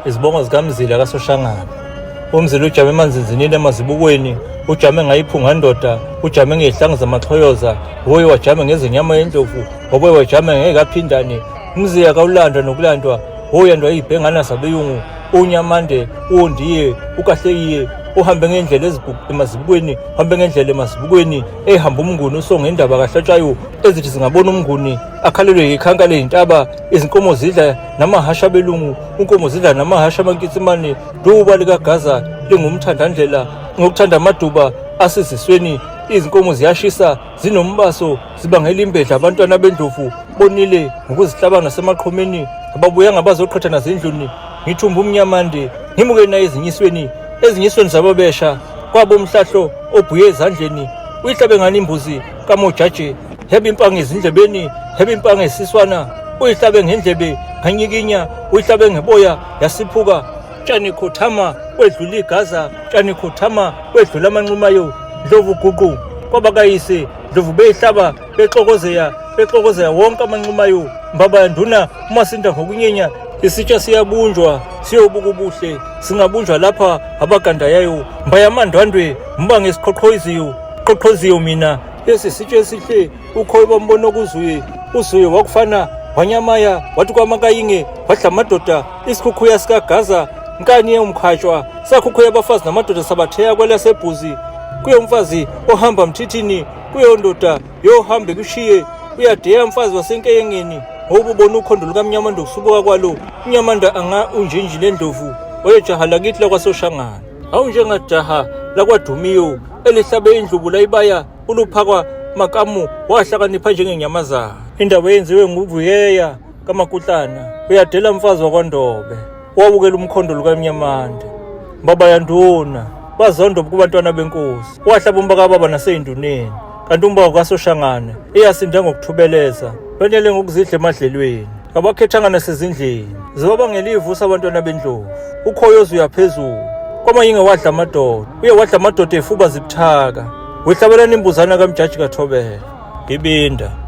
Izibongo zikaMzila kaSoshangane. uMzila ujame emanzinzini emazibukweni, ujame ngayiphunga ndoda, ujame ngezihlanga zamaxhoyoza, woye wajame ngezinyama yendlovu, woye wajame ngekaphindane. Mzila kawulandwa nokulandwa, woyandwa yibhengana zabeyungu, unyamande, uondiye, ukahleyiye, uhambe ngendlela emazibukweni, uhambe ngendlela emazibukweni, ehamba umnguni usonge indaba kahlatshayo, ezithi zingabona umnguni, akhalelwe yikhanka ley'ntaba, izinkomo zidla namahasha belungu, unkomo zidla namahasha amankitsimane, duba likaGaza lingumthandandlela, ngokuthanda amaduba asezisweni, izinkomo ziyashisa, zinombaso, zibangela imbedla abantwana bendlovu, bonile ngokuzihlaba nasemaqhomeni, ababuyanga bazoqhathana zendluni, ngithumba umnyamande, ngimuke naye ezinyisweni zababesha, kwabo umhlahlo obhuye ezandleni, uyihlabe ngani imbuzi kamojaje, heba impanga ezindlebeni, heba impanga esiswana, uyihlabe ngendlebe nganyikinya, uyihlabe ngeboya yasiphuka, tshani khothama wedlula iGaza, tshani khothama wedlula amanqumayo, ndlovu guqu kwabakayise, ndlovu beyihlaba bexokozeya wonke amanqumayo, mbaba yanduna umasinda ngokunyenya, isitsha siyabunjwa siyobuka ubuhle, singabunjwa lapha abagandayayo, mbayamandwandwe mbange esiqhoqhoziyo mina, esi sitsha esihle, ukhoyo bambona uzuye wakufana wanyamaya, wathi kwamakayinge wadla amadoda, isikhukhuya sikaGaza, nkani yomkhatshwa, sakhukhuya abafazi namadoda sabatheya kwelaseBhuzi, kuyo umfazi ohamba mthithini, kuyo ndoda yohambe kushiye, uyadeya umfazi wasenkeyengeni, ngokubona ukhondo lukamnyamanda ukusubuka kwalo, unyamanda anga unjenji lendlovu, wayejaha lakithi lakwaSoshangane, awunjengajaha lakwaDumiyo, elihlabe indlubu layibaya, uluphakwa makamu, wahlakanipha njengenyamazana. Indaba yenziwe nguVuyeya kaMakutlana, uyadela mfazi wakwaNdobe, wabukela umkhondo lukamnyamanda, mbaba yanduna, bazondoba kubantwana benkosi, wahlaba umbakababa nasey'nduneni, kanti umbako kaSoshangane iyasinda ngokuthubeleza, banyele ngokuzidla emadlelweni, abakhethanga nasezindleni, zibabangela ivusa abantwana bendlovu, ukhoyozi uyaphezulu, kwamayinge wadla amadoda efuba zibuthaka, wehlabelana imbuzana kamjaji kaThobela, ngibinda.